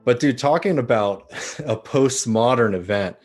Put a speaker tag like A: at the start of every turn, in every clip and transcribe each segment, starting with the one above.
A: But dude, talking about a postmodern event,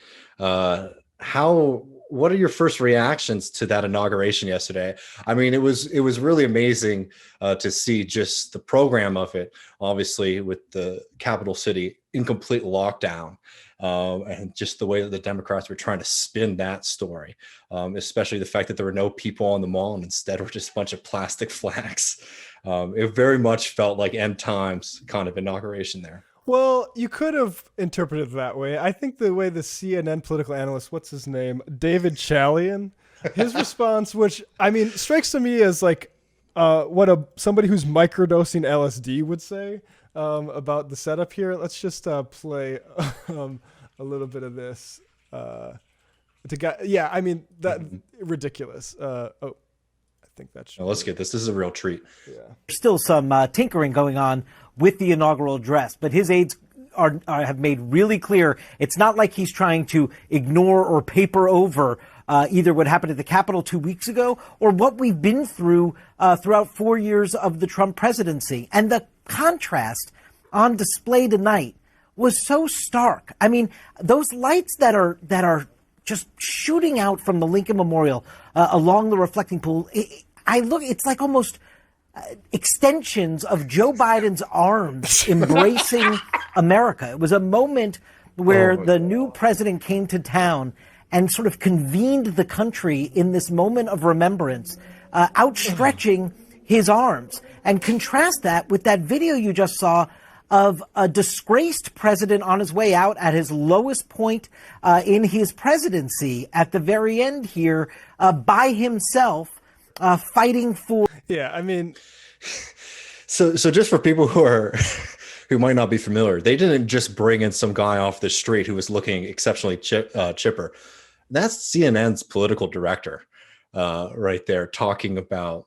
A: how what are your first reactions to that inauguration yesterday? I mean, it was really amazing to see just the program of it, obviously with the capital city in complete lockdown, and just the way that the Democrats were trying to spin that story, especially the fact that there were no people on the mall and instead were just a bunch of plastic flags. It very much felt like end times kind of inauguration there.
B: Well, you could have interpreted it that way. I think the way the CNN political analyst, what's his name, David Chalian, his response, which I mean strikes to me as like what a somebody who's microdosing LSD would say about the setup here. Let's just play a little bit of this. Yeah, I mean that ridiculous. I think that's.
A: Now, let's get this. This is a real treat.
B: Yeah.
C: There's still some tinkering going on with the inaugural address, but his aides have made really clear it's not like he's trying to ignore or paper over either what happened at the Capitol 2 weeks ago or what we've been through throughout 4 years of the Trump presidency. And the contrast on display tonight was so stark. I mean, those lights that are just shooting out from the Lincoln Memorial along the reflecting pool. It's like almost extensions of Joe Biden's arms embracing America. It was a moment where the new president came to town and sort of convened the country in this moment of remembrance, outstretching his arms. And contrast that with that video you just saw of a disgraced president on his way out at his lowest point in his presidency at the very end here by himself fighting for.
B: Yeah, I mean.
A: So just for people who might not be familiar, they didn't just bring in some guy off the street who was looking exceptionally chipper. That's CNN's political director right there talking about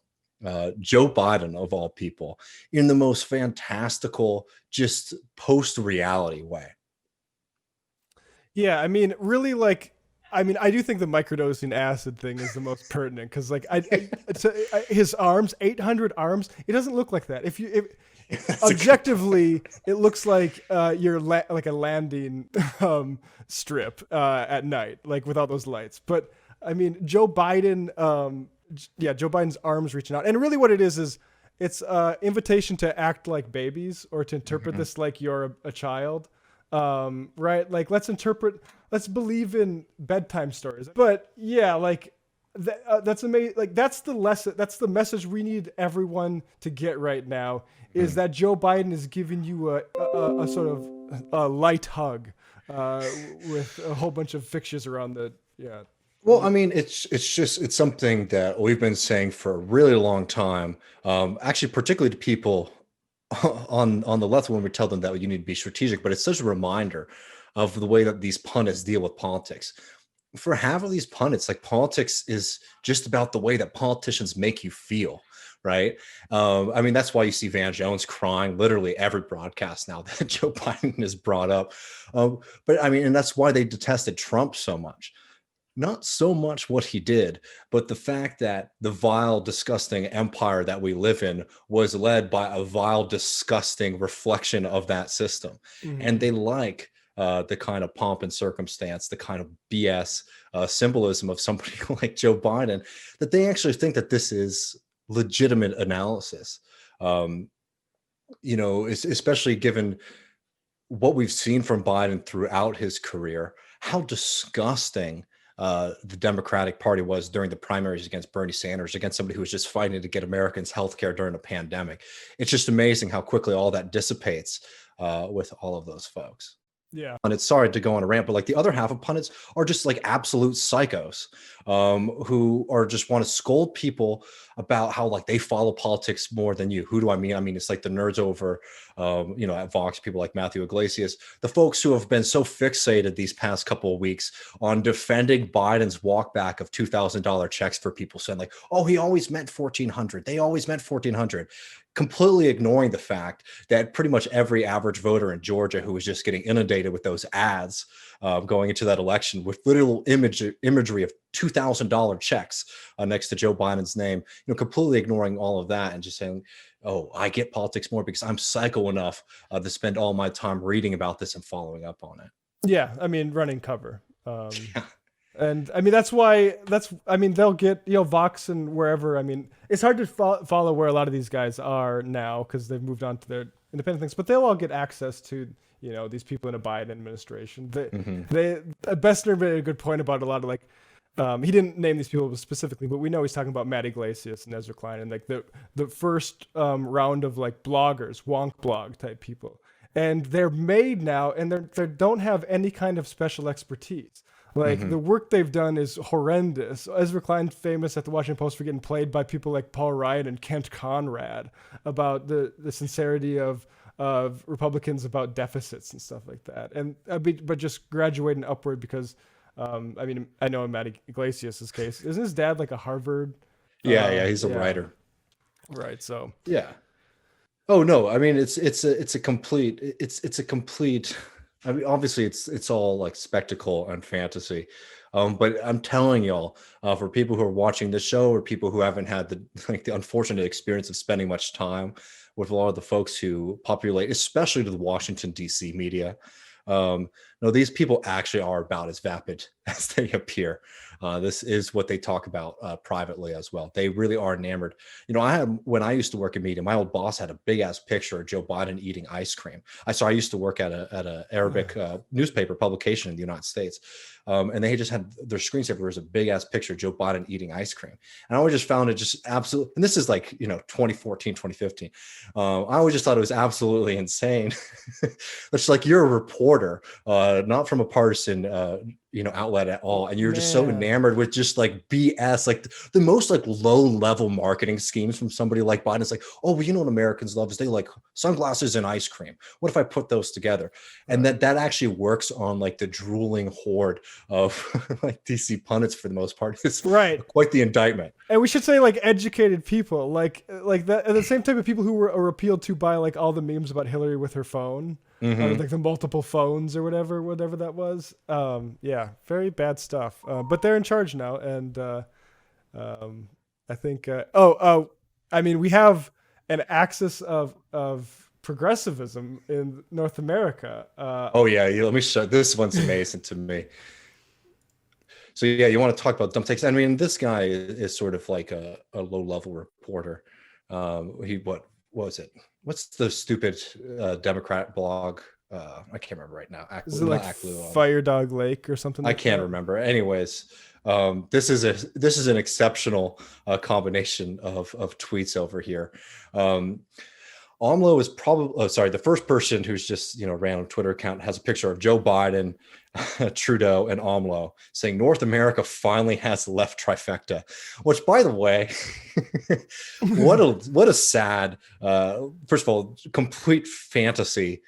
A: Joe Biden, of all people, in the most fantastical, just post-reality way.
B: Yeah, I mean, really, I do think the microdosing acid thing is the most pertinent because, his arms, 800 arms, it doesn't look like that. If objectively, it looks like you're like a landing strip at night, like without those lights. But I mean, Joe Biden, Joe Biden's arms reaching out, and really, what it is it's invitation to act like babies or to interpret this like you're a child. Right? Like let's believe in bedtime stories. But yeah, that's amazing. Like that's the lesson. That's the message we need everyone to get right now is that Joe Biden is giving you a sort of a light hug with a whole bunch of fixtures around the, yeah.
A: Well, I mean, it's something that we've been saying for a really long time. Actually, particularly to people on the left when we tell them that you need to be strategic, but it's such a reminder of the way that these pundits deal with politics. For half of these pundits, like politics is just about the way that politicians make you feel, right? I mean, that's why you see Van Jones crying literally every broadcast now that Joe Biden is brought up. But I mean, and that's why they detested Trump so much. Not so much what he did, but the fact that the vile, disgusting empire that we live in was led by a vile, disgusting reflection of that system. Mm-hmm. And they like the kind of pomp and circumstance, the kind of BS symbolism of somebody like Joe Biden, that they actually think that this is legitimate analysis. Especially given what we've seen from Biden throughout his career, how disgusting the Democratic Party was during the primaries against Bernie Sanders, against somebody who was just fighting to get Americans health care during a pandemic. It's just amazing how quickly all that dissipates with all of those folks.
B: Yeah.
A: And it's sorry to go on a rant, but like the other half of pundits are just like absolute psychos who are just want to scold people about how like they follow politics more than you. Who do I mean? I mean, it's like the nerds over, at Vox, people like Matthew Iglesias, the folks who have been so fixated these past couple of weeks on defending Biden's walk back of $2,000 checks for people saying like, oh, he always meant 1,400. They always meant 1,400. completely ignoring the fact that pretty much every average voter in Georgia who was just getting inundated with those ads going into that election with literal imagery of $2,000 checks next to Joe Biden's name, completely ignoring all of that and just saying, oh, I get politics more because I'm psycho enough to spend all my time reading about this and following up on it.
B: Yeah, I mean, running cover. And I mean, they'll get, Vox and wherever. I mean, it's hard to follow where a lot of these guys are now because they've moved on to their independent things, but they'll all get access to, these people in a Biden administration. Bessner made a good point about a lot of he didn't name these people specifically, but we know he's talking about Matt Iglesias and Ezra Klein and the first round of bloggers, wonk blog type people. And they're made now and they don't have any kind of special expertise. The work they've done is horrendous. Ezra Klein, famous at the Washington Post for getting played by people like Paul Ryan and Kent Conrad about the sincerity of Republicans about deficits and stuff like that. And but just graduating upward because, I know in Matt Iglesias' case, isn't his dad a Harvard?
A: Yeah, he's a writer.
B: Right. So
A: yeah. Oh no, I mean it's a complete. I mean, obviously, it's all spectacle and fantasy, but I'm telling y'all, for people who are watching this show or people who haven't had the unfortunate experience of spending much time with a lot of the folks who populate, especially to the Washington D.C. media, no, these people actually are about as vapid as they appear. This is what they talk about privately as well. They really are enamored. When I used to work in media, my old boss had a big ass picture of Joe Biden eating ice cream. I used to work at a Arabic newspaper publication in the United States. And they just had their screensaver was a big ass picture of Joe Biden eating ice cream. And I always just found it just absolute. And this is 2014, 2015. I always just thought it was absolutely insane. It's you're a reporter, not from a partisan, outlet at all. And you're just so enamored with just BS, the most low level marketing schemes from somebody like Biden. It's oh, well, what Americans love is they like sunglasses and ice cream. What if I put those together? And that actually works on the drooling horde of DC pundits for the most part. It's quite the indictment.
B: And we should say educated people, like that, and the same type of people who are appealed to by all the memes about Hillary with her phone, or the multiple phones or whatever that was. Yeah, very bad stuff. But they're in charge now, and I think. I mean, we have an axis of progressivism in North America.
A: Let me show. This one's amazing to me. So you want to talk about dumb takes? I mean, this guy is sort of a low-level reporter. What was it? What's the stupid Democrat blog? I can't remember right now.
B: Is it Fire Dog Lake or something?
A: I can't remember. Anyways, this is an exceptional combination of tweets over here. AMLO is probably, the first person who's just, random Twitter account has a picture of Joe Biden, Trudeau, and AMLO saying North America finally has the left trifecta, which, by the way, what a sad, first of all, complete fantasy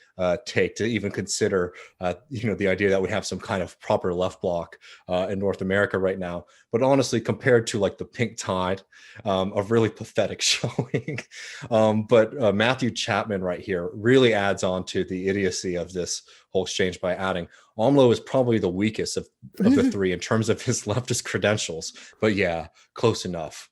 A: take to even consider, the idea that we have some kind of proper left bloc in North America right now. But honestly, compared to the pink tide, a really pathetic showing. But Matthew Chapman right here really adds on to the idiocy of this whole exchange by adding AMLO is probably the weakest of the three in terms of his leftist credentials. But yeah, close enough.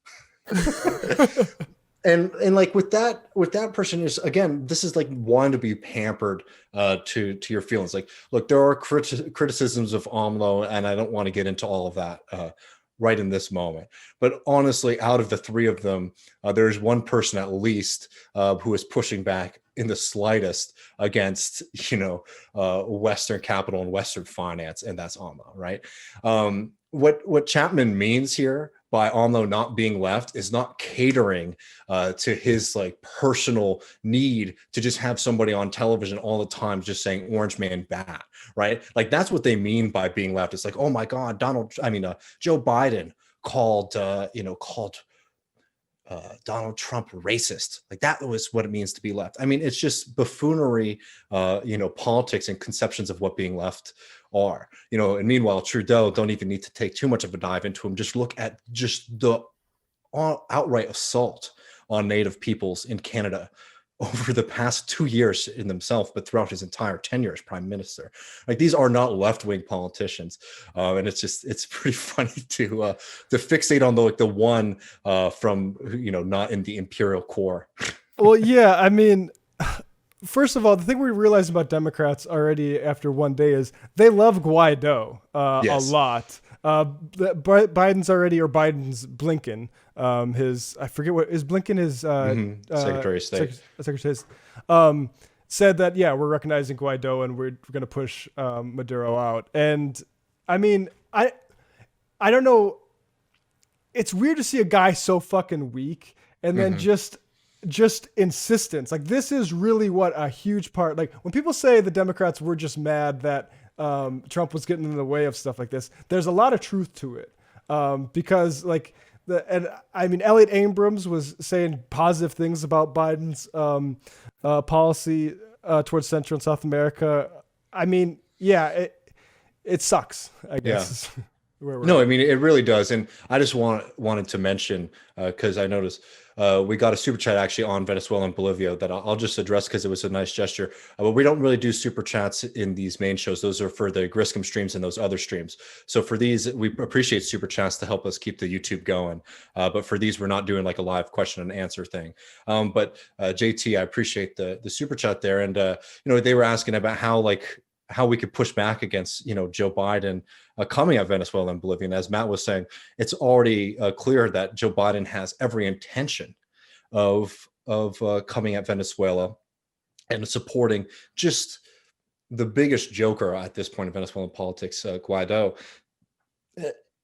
A: And with that person is, again, this is wanting to be pampered to your feelings. Look, there are criticisms of AMLO, and I don't want to get into all of that right in this moment. But honestly, out of the three of them, there's one person at least who is pushing back in the slightest against, Western capital and Western finance, and that's AMLO, right? What Chapman means here by AMLO not being left is not catering to his personal need to just have somebody on television all the time just saying orange man bad, right? That's what they mean by being left. It's oh my God, Joe Biden called Donald Trump racist. That was what it means to be left. I mean, it's just buffoonery, politics and conceptions of what being left are, and meanwhile, Trudeau, don't even need to take too much of a dive into him. Just look at just the outright assault on Native peoples in Canada over the past 2 years in themselves, but throughout his entire tenure as prime minister. Like, these are not left-wing politicians, and it's pretty funny to fixate on the one from not in the imperial core.
B: Well, yeah, I mean, first of all, the thing we realize about Democrats already after one day is they love Guaido a
A: Yes.
B: lot. Biden's Blinken, I forget what is Blinken, his
A: Secretary of State.
B: Secretary of State, said that, yeah, we're recognizing Guaido and we're going to push Maduro out. And I mean, I don't know. It's weird to see a guy so fucking weak and then just insistence. Like, this is really what a huge part, like when people say the Democrats were just mad that Trump was getting in the way of stuff like this, there's a lot of truth to it. Because Elliot Abrams was saying positive things about Biden's policy towards Central and South America. I mean, yeah, it sucks, I guess.
A: Yeah. No, I mean, it really does. And I just wanted to mention, because I noticed we got a super chat actually on Venezuela and Bolivia that I'll just address because it was a nice gesture. But we don't really do super chats in these main shows. Those are for the Griscom streams and those other streams. So for these, we appreciate super chats to help us keep the YouTube going. But for these, we're not doing like a live question and answer thing. But JT, I appreciate the super chat there. And, they were asking about how we could push back against, Joe Biden coming at Venezuela and Bolivia. And as Matt was saying, it's already clear that Joe Biden has every intention of coming at Venezuela and supporting just the biggest joker at this point in Venezuelan politics, Guaido.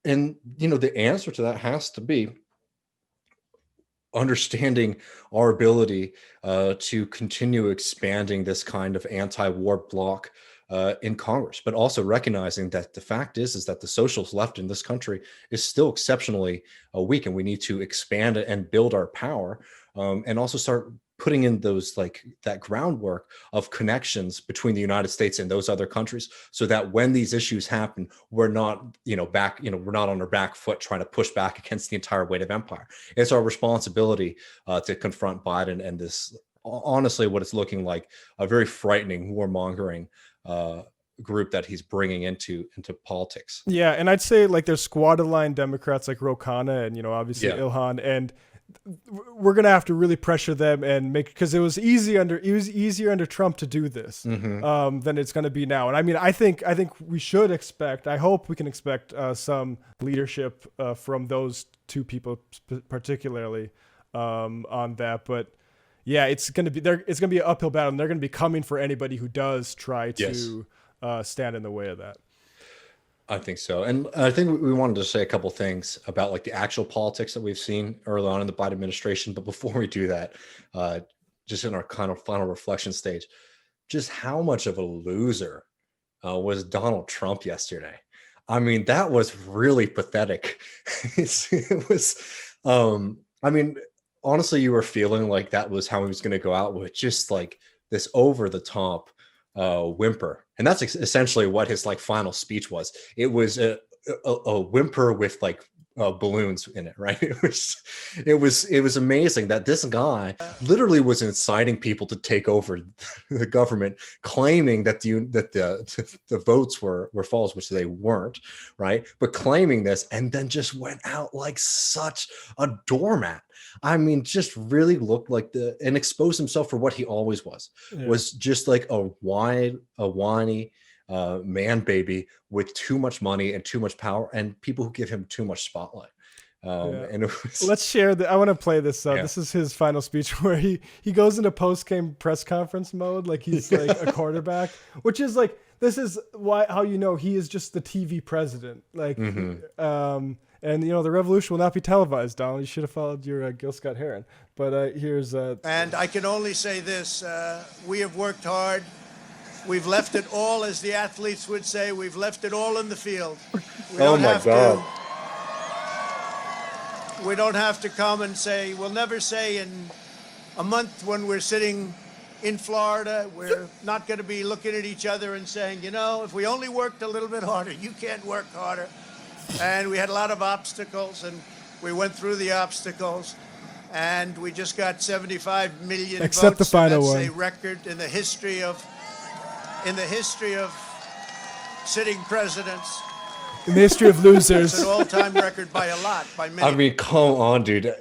A: And, the answer to that has to be understanding our ability to continue expanding this kind of anti-war bloc in Congress, but also recognizing that the fact is that the socialist left in this country is still exceptionally weak, and we need to expand and build our power, and also start putting in those that groundwork of connections between the United States and those other countries, so that when these issues happen, we're not we're not on our back foot trying to push back against the entire weight of empire. It's our responsibility to confront Biden and this, honestly, what it's looking like a very frightening warmongering group that he's bringing into politics.
B: Yeah, and I'd say there's squad line Democrats like Ro Khanna and obviously Ilhan, and we're gonna have to really pressure them and because it was easier under Trump to do this than it's gonna be now. And I mean, I think we should expect. I hope we can expect some leadership from those two people particularly on that, but. Yeah, it's gonna be an uphill battle, and they're gonna be coming for anybody who does try to stand in the way of that.
A: I think so, and I think we wanted to say a couple things about the actual politics that we've seen early on in the Biden administration. But before we do that, just in our kind of final reflection stage, just how much of a loser was Donald Trump yesterday? I mean, that was really pathetic. It was. I mean. Honestly, you were feeling like that was how he was going to go out, with just this over the top whimper. And that's essentially what his final speech was. It was a whimper with balloons in it, right? It was amazing that this guy literally was inciting people to take over the government, claiming that the votes were false, which they weren't, right? But claiming this, and then just went out like such a doormat. I mean, just really looked and exposed himself for what he always was. Yeah. Was just like a whiny man baby with too much money and too much power, and people who give him too much spotlight. And it was...
B: Let's share I want to play this. This is his final speech where he goes into post-game press conference mode, like he's a quarterback, which is this is how he is just the TV president. And the revolution will not be televised, Donald. You should have followed your Gil Scott Heron. But here's
D: and I can only say this: we have worked hard. We've left it all, as the athletes would say. We've left it all in the field. We don't have to come and say. We'll never say in a month when we're sitting in Florida, we're not going to be looking at each other and saying, if we only worked a little bit harder. You can't work harder. And we had a lot of obstacles, and we went through the obstacles. and we just got 75 million
B: Except
D: votes.
B: the final
D: That's
B: one.
D: a record in the history of sitting presidents.
B: In the history of
D: It's
B: losers.
D: an all-time record by a lot, by many.
A: I mean, come on, dude.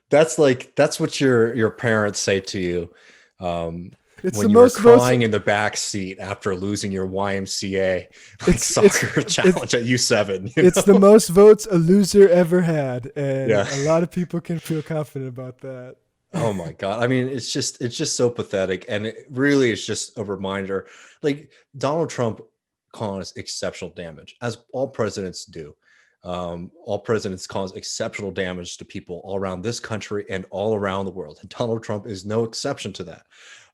A: That's what your parents say to you
B: It's
A: when
B: the
A: you were
B: most votes.
A: crying in the back seat after losing your YMCA soccer challenge at U7.
B: It's the most votes a loser ever had, and
A: Yeah.
B: a lot of people can feel confident about that.
A: Oh my God. I mean, it's just so pathetic. And it really is just a reminder, like Donald Trump caused exceptional damage, as all presidents do. All presidents cause exceptional damage to people all around this country and all around the world. And Donald Trump is no exception to that.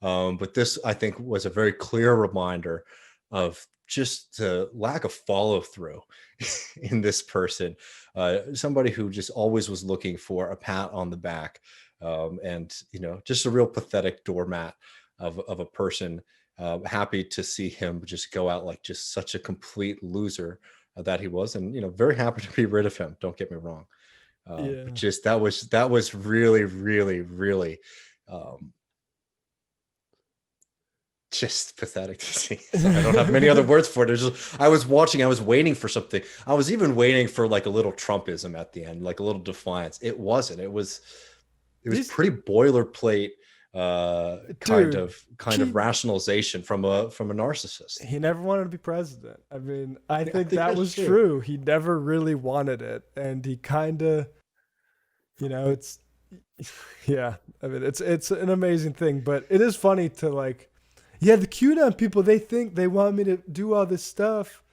A: But this, I think, was a very clear reminder of just the lack of follow through in this person. Somebody who just always was looking for a pat on the back. And just a real pathetic doormat of a person. Happy to see him just go out like just such a complete loser that he was, and very happy to be rid of him. Don't get me wrong.
B: Yeah.
A: But just that was really, really, really just pathetic to see. So I don't have many other words for it. I was waiting for something. I was even waiting for like a little Trumpism at the end, like a little defiance. It wasn't. It was pretty boilerplate kind of rationalization from a narcissist.
B: He never wanted to be president. I mean, I think that
A: that's
B: was
A: true.
B: true. He never really wanted it, and he kind of, it's, yeah. I mean, it's an amazing thing, but it is funny to like, yeah, the QAnon people, they think they want me to do all this stuff,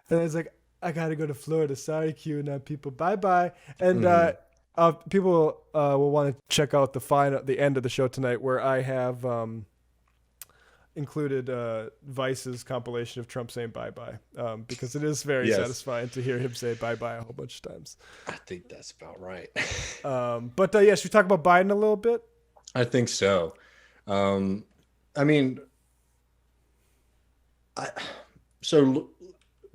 B: and it's like, I gotta go to Florida. Sorry, QAnon people. Bye bye. And people will want to check out the end of the show tonight, where I have included Vice's compilation of Trump saying bye bye, because it is very satisfying to hear him say bye bye a whole bunch of times.
A: I think that's about right.
B: But should we talk about Biden a little bit?
A: I think so. I mean, so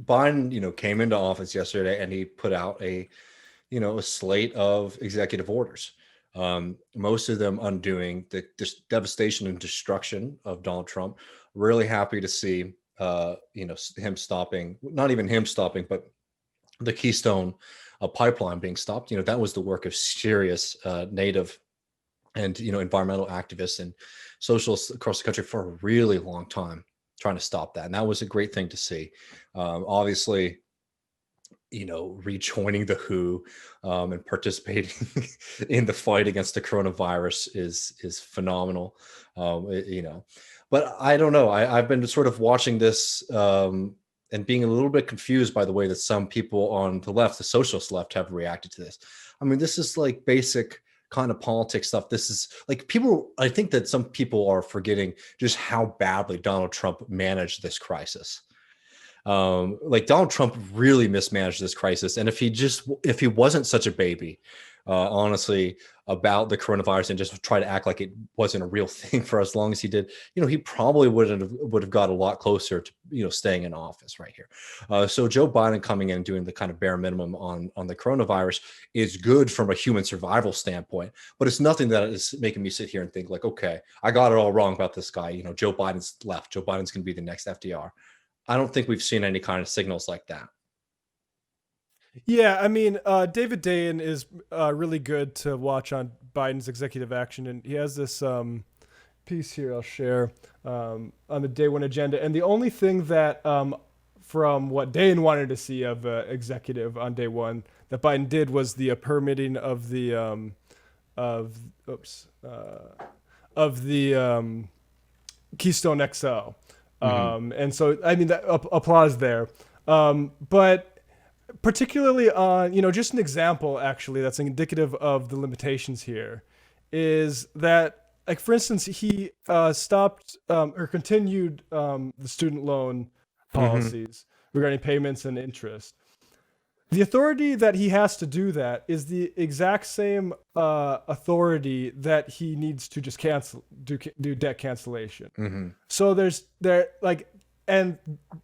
A: Biden, came into office yesterday, and he put out a slate of executive orders, most of them undoing the devastation and destruction of Donald Trump. Really happy to see, him stopping, not even him stopping, but the Keystone pipeline being stopped. That was the work of serious Native and, environmental activists and socialists across the country for a really long time, trying to stop that. And that was a great thing to see. Obviously, rejoining the WHO and participating in the fight against the coronavirus is phenomenal. But I don't know. I've been sort of watching this and being a little bit confused by the way that some people on the left, the socialist left, have reacted to this. I mean, this is like basic kind of politics stuff. This is like I think that some people are forgetting just how badly Donald Trump managed this crisis. Like Donald Trump really mismanaged this crisis. And if he wasn't such a baby, honestly, about the coronavirus and just try to act like it wasn't a real thing for as long as he did, he probably would have got a lot closer to, staying in office right here. So Joe Biden coming in and doing the kind of bare minimum on the coronavirus is good from a human survival standpoint, but it's nothing that is making me sit here and think like, okay, I got it all wrong about this guy. Joe Biden's left. Joe Biden's going to be the next FDR. I don't think we've seen any kind of signals like that.
B: Yeah, I mean, David Dayen is really good to watch on Biden's executive action, and he has this piece here I'll share on the Day One agenda. And the only thing that, from what Dayen wanted to see of executive on Day One, that Biden did was the permitting of the Keystone XL. And so, I mean, that applause there. But particularly on, just an example, actually, that's indicative of the limitations here, is that, like, for instance, he stopped or continued the student loan policies regarding payments and interest. The authority that he has to do that is the exact same authority that he needs to just do debt cancellation. So and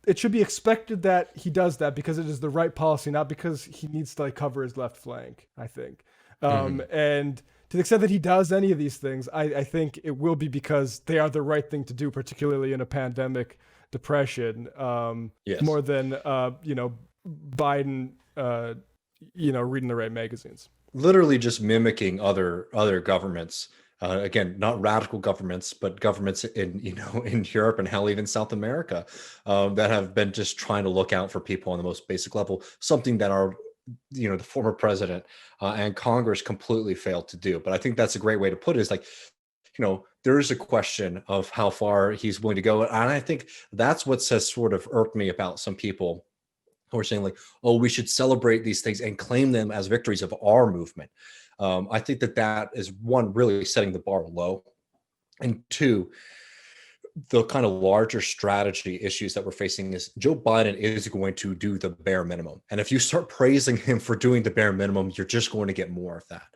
B: it should be expected that he does that because it is the right policy, not because he needs to cover his left flank, I think. And to the extent that he does any of these things, I think it will be because they are the right thing to do, particularly in a pandemic depression,
A: Yes.
B: more than Biden, reading the right magazines.
A: Literally just mimicking other governments. Again, not radical governments, but governments in in Europe and hell, even South America, that have been just trying to look out for people on the most basic level. Something that our the former president and Congress completely failed to do. But I think that's a great way to put it. Is like, there is a question of how far he's willing to go, and I think that's what has sort of irked me about some people who are saying like, oh, we should celebrate these things and claim them as victories of our movement. I think that is, one, really setting the bar low, and two, the kind of larger strategy issues that we're facing is Joe Biden is going to do the bare minimum. And if you start praising him for doing the bare minimum, you're just going to get more of that.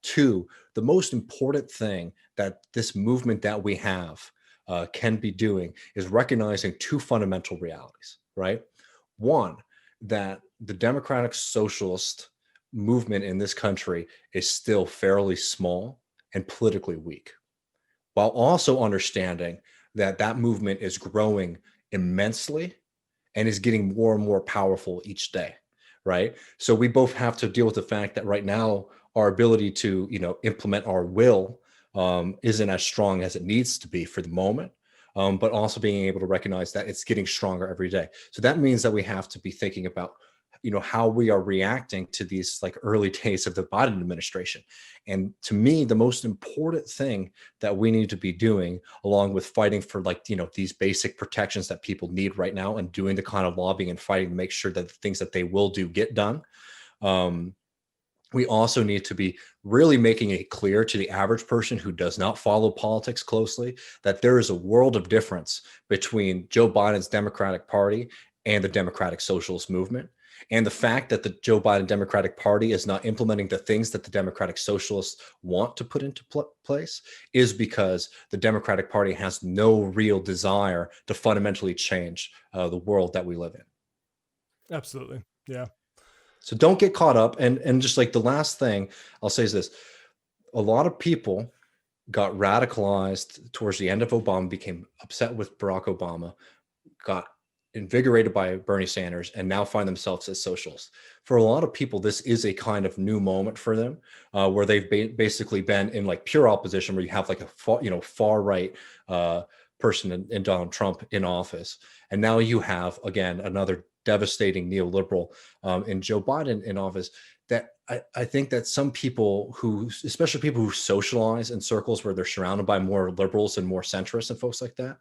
A: Two, the most important thing that this movement that we have can be doing is recognizing two fundamental realities, right? One, that the democratic socialist movement in this country is still fairly small and politically weak, while also understanding that movement is growing immensely and is getting more and more powerful each day, right? So we both have to deal with the fact that right now our ability to implement our will isn't as strong as it needs to be for the moment, but also being able to recognize that it's getting stronger every day. So that means that we have to be thinking about how we are reacting to these like early days of the Biden administration. And to me, the most important thing that we need to be doing, along with fighting for these basic protections that people need right now and doing the kind of lobbying and fighting to make sure that the things that they will do get done, we also need to be really making it clear to the average person who does not follow politics closely that there is a world of difference between Joe Biden's Democratic Party and the Democratic Socialist Movement. And the fact that the Joe Biden Democratic Party is not implementing the things that the Democratic Socialists want to put into place is because the Democratic Party has no real desire to fundamentally change the world that we live in.
B: Absolutely. Yeah.
A: So don't get caught up. And just like the last thing I'll say is this: a lot of people got radicalized towards the end of Obama, became upset with Barack Obama, got invigorated by Bernie Sanders, and now find themselves as socialists. For a lot of people, this is a kind of new moment for them, where they've basically been in like pure opposition, where you have like a far right person in Donald Trump in office, and now you have again another devastating neoliberal in Joe Biden in office. That I think that some people who, especially people who socialize in circles where they're surrounded by more liberals and more centrists and folks like that,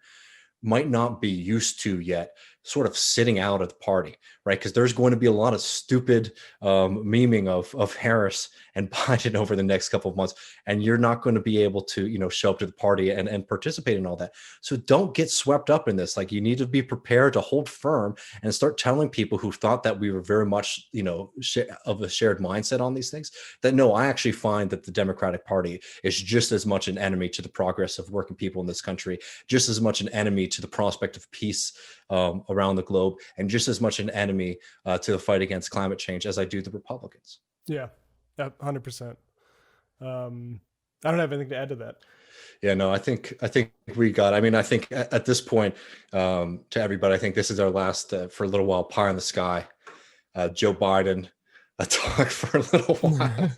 A: might not be used to yet sort of sitting out of the party, right? Because there's going to be a lot of stupid memeing of Harris and Biden over the next couple of months, and you're not going to be able to, show up to the party and participate in all that. So don't get swept up in this. Like, you need to be prepared to hold firm and start telling people who thought that we were very much, of a shared mindset on these things, that no, I actually find that the Democratic Party is just as much an enemy to the progress of working people in this country, just as much an enemy to the prospect of peace around the globe, and just as much an enemy to the fight against climate change as I do the Republicans.
B: Yeah, 100%. I don't have anything to add to that.
A: Yeah, no, I think we got. I mean, I think at this point, to everybody, I think this is our last for a little while. Pie in the sky, Joe Biden, a talk for a little while.